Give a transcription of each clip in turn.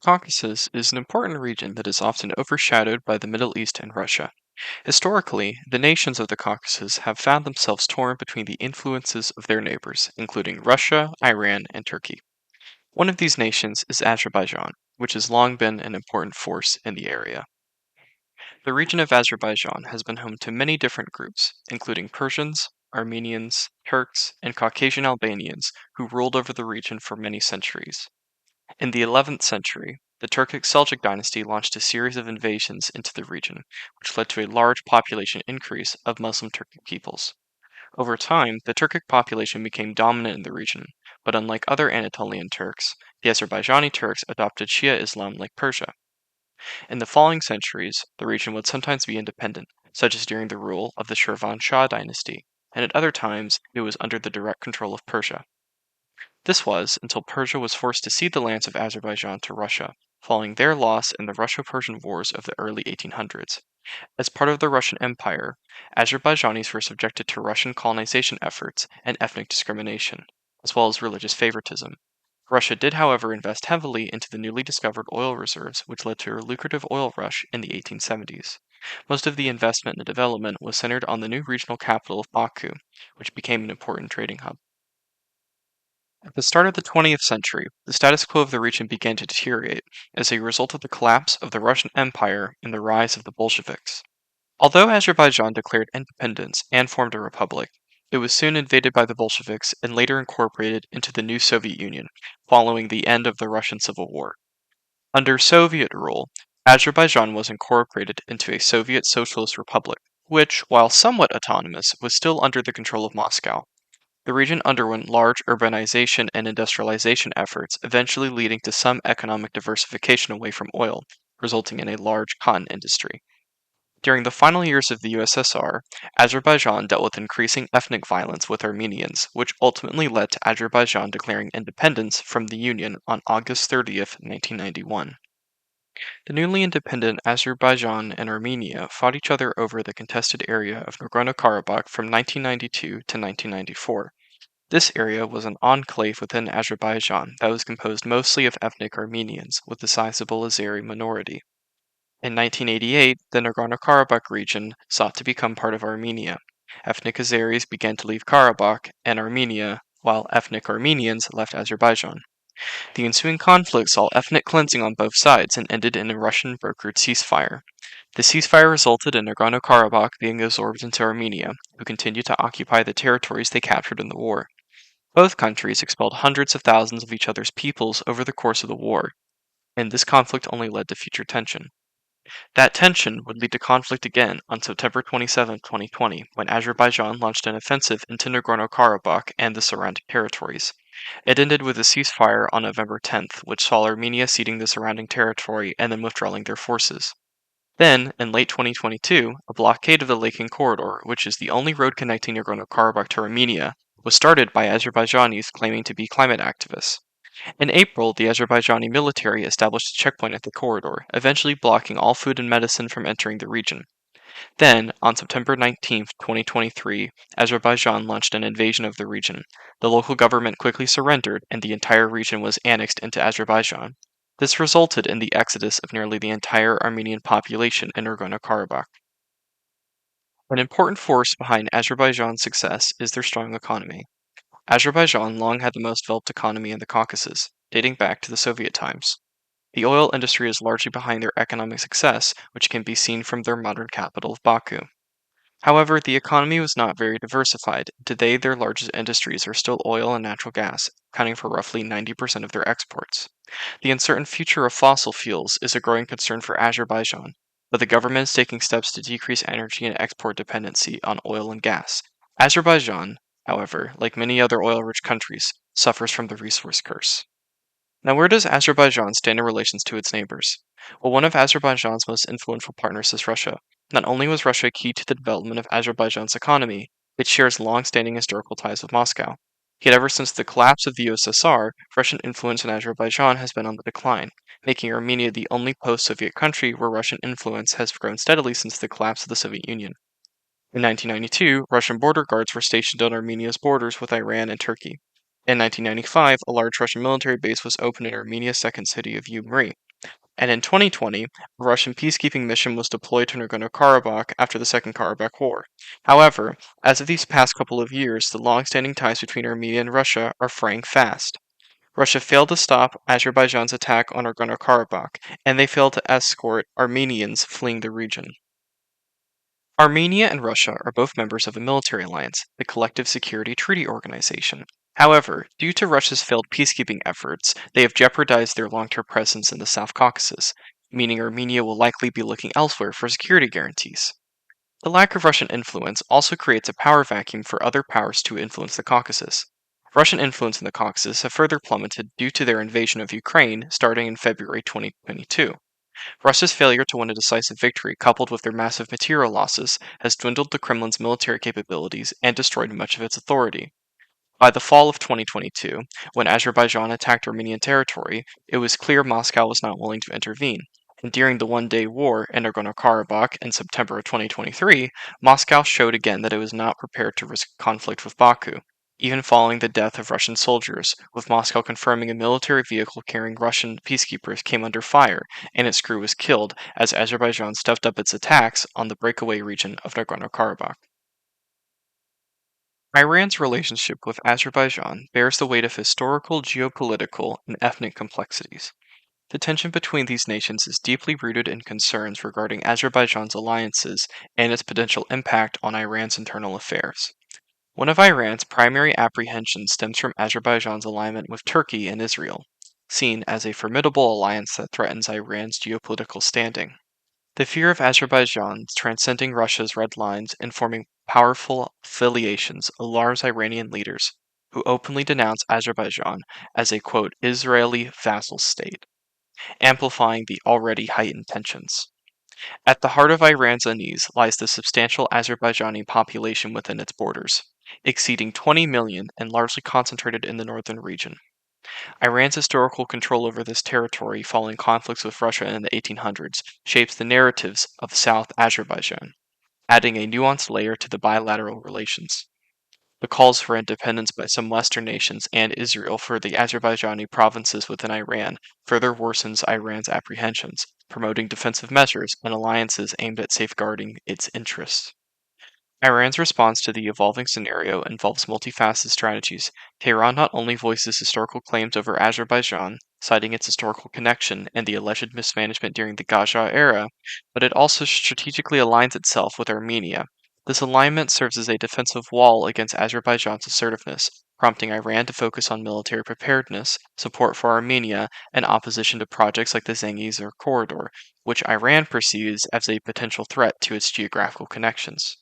Caucasus is an important region that is often overshadowed by the Middle East and Russia. Historically, the nations of the Caucasus have found themselves torn between the influences of their neighbors, including Russia, Iran, and Turkey. One of these nations is Azerbaijan, which has long been an important force in the area. The region of Azerbaijan has been home to many different groups, including Persians, Armenians, Turks, and Caucasian Albanians, who ruled over the region for many centuries. In the 11th century, the Turkic Seljuk dynasty launched a series of invasions into the region, which led to a large population increase of Muslim Turkic peoples. Over time, the Turkic population became dominant in the region, but unlike other Anatolian Turks, the Azerbaijani Turks adopted Shia Islam like Persia. In the following centuries, the region would sometimes be independent, such as during the rule of the Shirvan Shah dynasty, and at other times it was under the direct control of Persia. This was until Persia was forced to cede the lands of Azerbaijan to Russia, following their loss in the Russo-Persian Wars of the early 1800s. As part of the Russian Empire, Azerbaijanis were subjected to Russian colonization efforts and ethnic discrimination, as well as religious favoritism. Russia did, however, invest heavily into the newly discovered oil reserves, which led to a lucrative oil rush in the 1870s. Most of the investment and development was centered on the new regional capital of Baku, which became an important trading hub. At the start of the 20th century, the status quo of the region began to deteriorate as a result of the collapse of the Russian Empire and the rise of the Bolsheviks. Although Azerbaijan declared independence and formed a republic, it was soon invaded by the Bolsheviks and later incorporated into the new Soviet Union, following the end of the Russian Civil War. Under Soviet rule, Azerbaijan was incorporated into a Soviet Socialist Republic, which, while somewhat autonomous, was still under the control of Moscow. The region underwent large urbanization and industrialization efforts, eventually leading to some economic diversification away from oil, resulting in a large cotton industry. During the final years of the USSR, Azerbaijan dealt with increasing ethnic violence with Armenians, which ultimately led to Azerbaijan declaring independence from the Union on August 30th, 1991. The newly independent Azerbaijan and Armenia fought each other over the contested area of Nagorno-Karabakh from 1992 to 1994. This area was an enclave within Azerbaijan that was composed mostly of ethnic Armenians, with a sizable Azeri minority. In 1988, the Nagorno-Karabakh region sought to become part of Armenia. Ethnic Azeris began to leave Karabakh and Armenia, while ethnic Armenians left Azerbaijan. The ensuing conflict saw ethnic cleansing on both sides and ended in a Russian-brokered ceasefire. The ceasefire resulted in Nagorno-Karabakh being absorbed into Armenia, who continued to occupy the territories they captured in the war. Both countries expelled hundreds of thousands of each other's peoples over the course of the war, and this conflict only led to future tension. That tension would lead to conflict again on September 27, 2020, when Azerbaijan launched an offensive into Nagorno-Karabakh and the surrounding territories. It ended with a ceasefire on November 10th, which saw Armenia ceding the surrounding territory and then withdrawing their forces. Then, in late 2022, a blockade of the Lakin Corridor, which is the only road connecting Nagorno-Karabakh to Armenia, was started by Azerbaijanis claiming to be climate activists. In April, the Azerbaijani military established a checkpoint at the corridor, eventually blocking all food and medicine from entering the region. Then, on September 19th, 2023, Azerbaijan launched an invasion of the region. The local government quickly surrendered, and the entire region was annexed into Azerbaijan. This resulted in the exodus of nearly the entire Armenian population in Nagorno-Karabakh. An important force behind Azerbaijan's success is their strong economy. Azerbaijan long had the most developed economy in the Caucasus, dating back to the Soviet times. The oil industry is largely behind their economic success, which can be seen from their modern capital of Baku. However, the economy was not very diversified. Today, their largest industries are still oil and natural gas, accounting for roughly 90% of their exports. The uncertain future of fossil fuels is a growing concern for Azerbaijan, but the government is taking steps to decrease energy and export dependency on oil and gas. Azerbaijan, however, like many other oil-rich countries, suffers from the resource curse. Now, where does Azerbaijan stand in relations to its neighbors? Well, one of Azerbaijan's most influential partners is Russia. Not only was Russia key to the development of Azerbaijan's economy, it shares long-standing historical ties with Moscow. Yet ever since the collapse of the USSR, Russian influence in Azerbaijan has been on the decline, making Armenia the only post-Soviet country where Russian influence has grown steadily since the collapse of the Soviet Union. In 1992, Russian border guards were stationed on Armenia's borders with Iran and Turkey. In 1995, a large Russian military base was opened in Armenia's second city of Umri. And in 2020, a Russian peacekeeping mission was deployed to Nagorno-Karabakh after the Second Karabakh War. However, as of these past couple of years, the long-standing ties between Armenia and Russia are fraying fast. Russia failed to stop Azerbaijan's attack on Nagorno-Karabakh, and they failed to escort Armenians fleeing the region. Armenia and Russia are both members of a military alliance, the Collective Security Treaty Organization. However, due to Russia's failed peacekeeping efforts, they have jeopardized their long term presence in the South Caucasus, meaning Armenia will likely be looking elsewhere for security guarantees. The lack of Russian influence also creates a power vacuum for other powers to influence the Caucasus. Russian influence in the Caucasus have further plummeted due to their invasion of Ukraine starting in February 2022. Russia's failure to win a decisive victory, coupled with their massive material losses, has dwindled the Kremlin's military capabilities and destroyed much of its authority. By the fall of 2022, when Azerbaijan attacked Armenian territory, it was clear Moscow was not willing to intervene. And during the One-Day War in Nagorno-Karabakh in September of 2023, Moscow showed again that it was not prepared to risk conflict with Baku, even following the death of Russian soldiers, with Moscow confirming a military vehicle carrying Russian peacekeepers came under fire, and its crew was killed as Azerbaijan stepped up its attacks on the breakaway region of Nagorno-Karabakh. Iran's relationship with Azerbaijan bears the weight of historical, geopolitical, and ethnic complexities. The tension between these nations is deeply rooted in concerns regarding Azerbaijan's alliances and its potential impact on Iran's internal affairs. One of Iran's primary apprehensions stems from Azerbaijan's alignment with Turkey and Israel, seen as a formidable alliance that threatens Iran's geopolitical standing. The fear of Azerbaijan transcending Russia's red lines and forming powerful affiliations alarms Iranian leaders, who openly denounce Azerbaijan as a quote, Israeli vassal state, amplifying the already heightened tensions. At the heart of Iran's unease lies the substantial Azerbaijani population within its borders, exceeding 20 million and largely concentrated in the northern region. Iran's historical control over this territory following conflicts with Russia in the 1800s shapes the narratives of South Azerbaijan, adding a nuanced layer to the bilateral relations. The calls for independence by some Western nations and Israel for the Azerbaijani provinces within Iran further worsens Iran's apprehensions, promoting defensive measures and alliances aimed at safeguarding its interests. Iran's response to the evolving scenario involves multifaceted strategies. Tehran not only voices historical claims over Azerbaijan, citing its historical connection and the alleged mismanagement during the Gaja era, but it also strategically aligns itself with Armenia. This alignment serves as a defensive wall against Azerbaijan's assertiveness, prompting Iran to focus on military preparedness, support for Armenia, and opposition to projects like the Zangezur corridor, which Iran perceives as a potential threat to its geographical connections.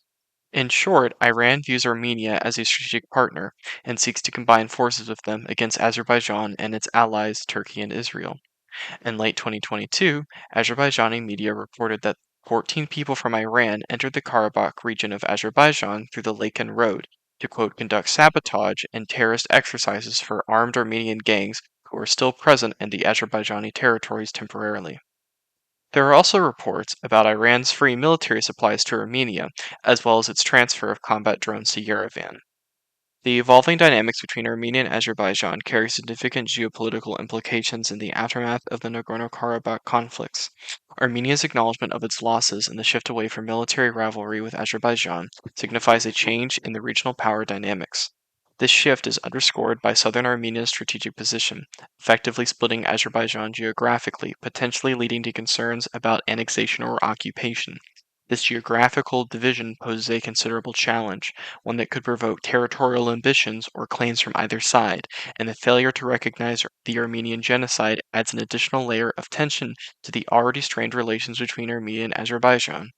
In short, Iran views Armenia as a strategic partner and seeks to combine forces with them against Azerbaijan and its allies Turkey and Israel. In late 2022, Azerbaijani media reported that 14 people from Iran entered the Karabakh region of Azerbaijan through the Laken Road to quote conduct sabotage and terrorist exercises for armed Armenian gangs who are still present in the Azerbaijani territories temporarily. There are also reports about Iran's free military supplies to Armenia, as well as its transfer of combat drones to Yerevan. The evolving dynamics between Armenia and Azerbaijan carry significant geopolitical implications in the aftermath of the Nagorno-Karabakh conflicts. Armenia's acknowledgement of its losses and the shift away from military rivalry with Azerbaijan signifies a change in the regional power dynamics. This shift is underscored by southern Armenia's strategic position, effectively splitting Azerbaijan geographically, potentially leading to concerns about annexation or occupation. This geographical division poses a considerable challenge, one that could provoke territorial ambitions or claims from either side, and the failure to recognize the Armenian genocide adds an additional layer of tension to the already strained relations between Armenia and Azerbaijan.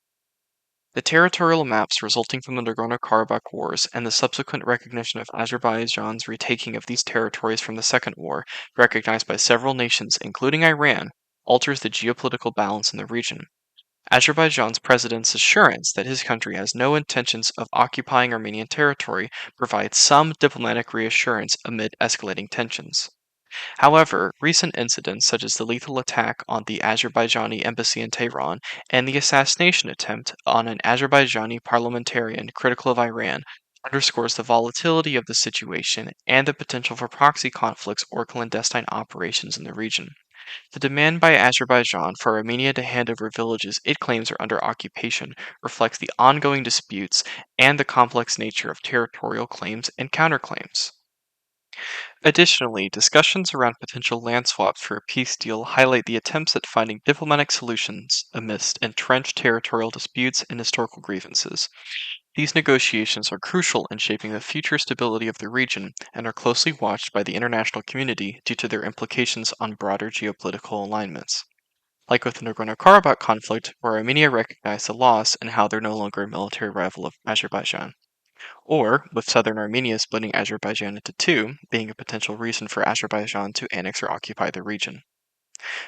The territorial maps resulting from the Nagorno-Karabakh Wars and the subsequent recognition of Azerbaijan's retaking of these territories from the Second War, recognized by several nations, including Iran, alters the geopolitical balance in the region. Azerbaijan's president's assurance that his country has no intentions of occupying Armenian territory provides some diplomatic reassurance amid escalating tensions. However, recent incidents such as the lethal attack on the Azerbaijani embassy in Tehran and the assassination attempt on an Azerbaijani parliamentarian critical of Iran underscores the volatility of the situation and the potential for proxy conflicts or clandestine operations in the region. The demand by Azerbaijan for Armenia to hand over villages it claims are under occupation reflects the ongoing disputes and the complex nature of territorial claims and counterclaims. Additionally, discussions around potential land swaps for a peace deal highlight the attempts at finding diplomatic solutions amidst entrenched territorial disputes and historical grievances. These negotiations are crucial in shaping the future stability of the region and are closely watched by the international community due to their implications on broader geopolitical alignments. Like with the Nagorno-Karabakh conflict, where Armenia recognized the loss and how they're no longer a military rival of Azerbaijan. Or with southern Armenia splitting Azerbaijan into two, being a potential reason for Azerbaijan to annex or occupy the region.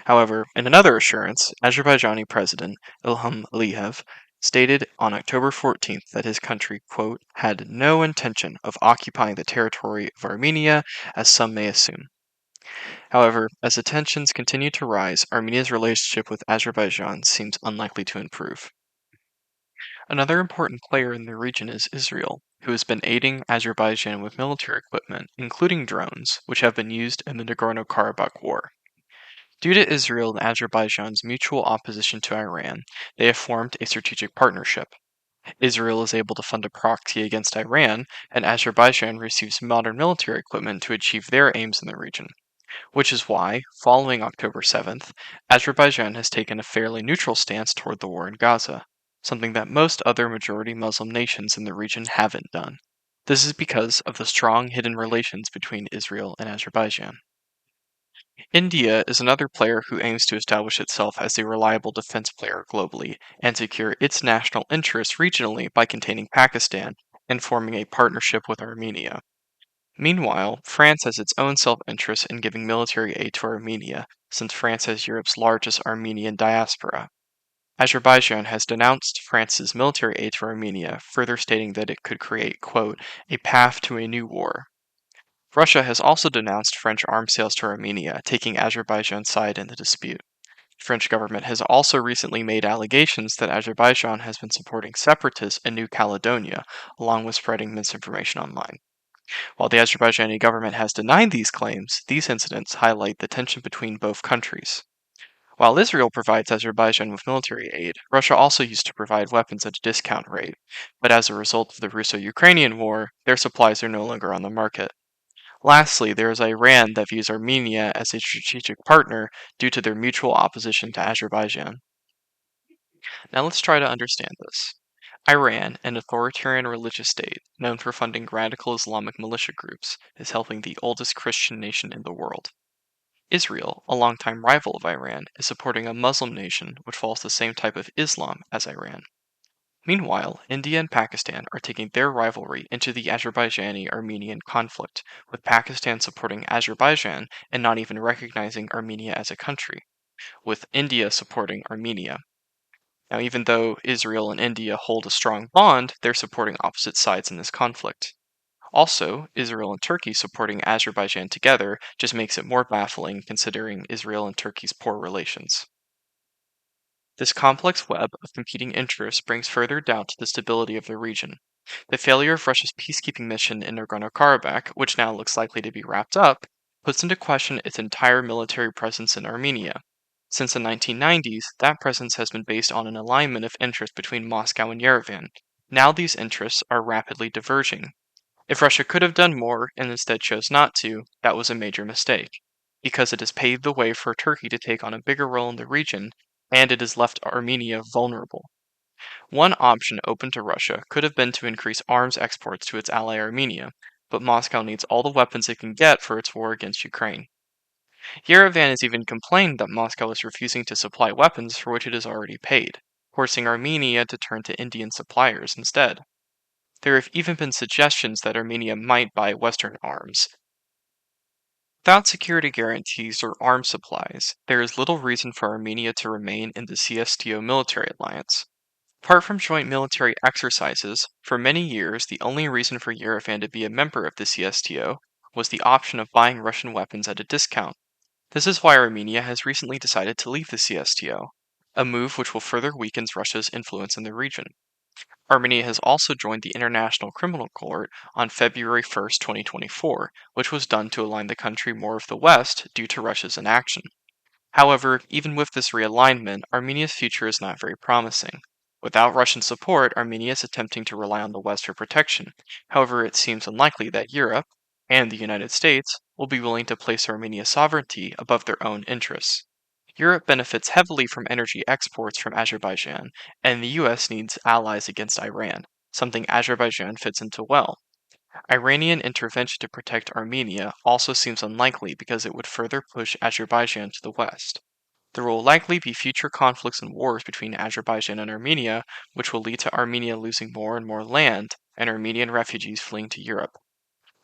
However, in another assurance, Azerbaijani President Ilham Aliyev stated on October 14th that his country, quote, had no intention of occupying the territory of Armenia as some may assume. However, as the tensions continue to rise, Armenia's relationship with Azerbaijan seems unlikely to improve. Another important player in the region is Israel, who has been aiding Azerbaijan with military equipment, including drones, which have been used in the Nagorno Karabakh War. Due to Israel and Azerbaijan's mutual opposition to Iran, they have formed a strategic partnership. Israel is able to fund a proxy against Iran, and Azerbaijan receives modern military equipment to achieve their aims in the region. Which is why, following October 7th, Azerbaijan has taken a fairly neutral stance toward the war in Gaza, something that most other majority Muslim nations in the region haven't done. This is because of the strong hidden relations between Israel and Azerbaijan. India is another player who aims to establish itself as a reliable defense player globally and secure its national interests regionally by containing Pakistan and forming a partnership with Armenia. Meanwhile, France has its own self interest in giving military aid to Armenia, since France has Europe's largest Armenian diaspora. Azerbaijan has denounced France's military aid to Armenia, further stating that it could create, quote, a path to a new war. Russia has also denounced French arms sales to Armenia, taking Azerbaijan's side in the dispute. The French government has also recently made allegations that Azerbaijan has been supporting separatists in New Caledonia, along with spreading misinformation online. While the Azerbaijani government has denied these claims, these incidents highlight the tension between both countries. While Israel provides Azerbaijan with military aid, Russia also used to provide weapons at a discount rate, but as a result of the Russo Ukrainian war, their supplies are no longer on the market. Lastly, there is Iran that views Armenia as a strategic partner due to their mutual opposition to Azerbaijan. Now let's try to understand this. Iran, an authoritarian religious state known for funding radical Islamic militia groups, is helping the oldest Christian nation in the world. Israel, a longtime rival of Iran, is supporting a Muslim nation which follows the same type of Islam as Iran. Meanwhile, India and Pakistan are taking their rivalry into the Azerbaijani Armenian conflict, with Pakistan supporting Azerbaijan and not even recognizing Armenia as a country, with India supporting Armenia. Now, even though Israel and India hold a strong bond, they're supporting opposite sides in this conflict. Also, Israel and Turkey supporting Azerbaijan together just makes it more baffling considering Israel and Turkey's poor relations. This complex web of competing interests brings further doubt to the stability of the region. The failure of Russia's peacekeeping mission in Nagorno-Karabakh, which now looks likely to be wrapped up, puts into question its entire military presence in Armenia. Since the 1990s, that presence has been based on an alignment of interest between Moscow and Yerevan. Now these interests are rapidly diverging. If Russia could have done more and instead chose not to, that was a major mistake, because it has paved the way for Turkey to take on a bigger role in the region, and it has left Armenia vulnerable. One option open to Russia could have been to increase arms exports to its ally Armenia, but Moscow needs all the weapons it can get for its war against Ukraine. Yerevan has even complained that Moscow is refusing to supply weapons for which it has already paid, forcing Armenia to turn to Indian suppliers instead. There have even been suggestions that Armenia might buy Western arms. Without security guarantees or arms supplies, there is little reason for Armenia to remain in the CSTO military alliance. Apart from joint military exercises, for many years the only reason for Yerevan to be a member of the CSTO was the option of buying Russian weapons at a discount. This is why Armenia has recently decided to leave the CSTO, a move which will further weaken Russia's influence in the region. Armenia has also joined the International Criminal Court on February 1st, 2024, which was done to align the country more with the West due to Russia's inaction. However, even with this realignment, Armenia's future is not very promising. Without Russian support, Armenia is attempting to rely on the West for protection. However, it seems unlikely that Europe, and the United States, will be willing to place Armenia's sovereignty above their own interests. Europe benefits heavily from energy exports from Azerbaijan, and the US needs allies against Iran, something Azerbaijan fits into well. Iranian intervention to protect Armenia also seems unlikely because it would further push Azerbaijan to the west. There will likely be future conflicts and wars between Azerbaijan and Armenia, which will lead to Armenia losing more and more land and Armenian refugees fleeing to Europe.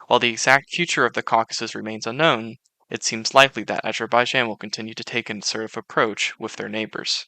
While the exact future of the Caucasus remains unknown, it seems likely that Azerbaijan will continue to take an assertive approach with their neighbors.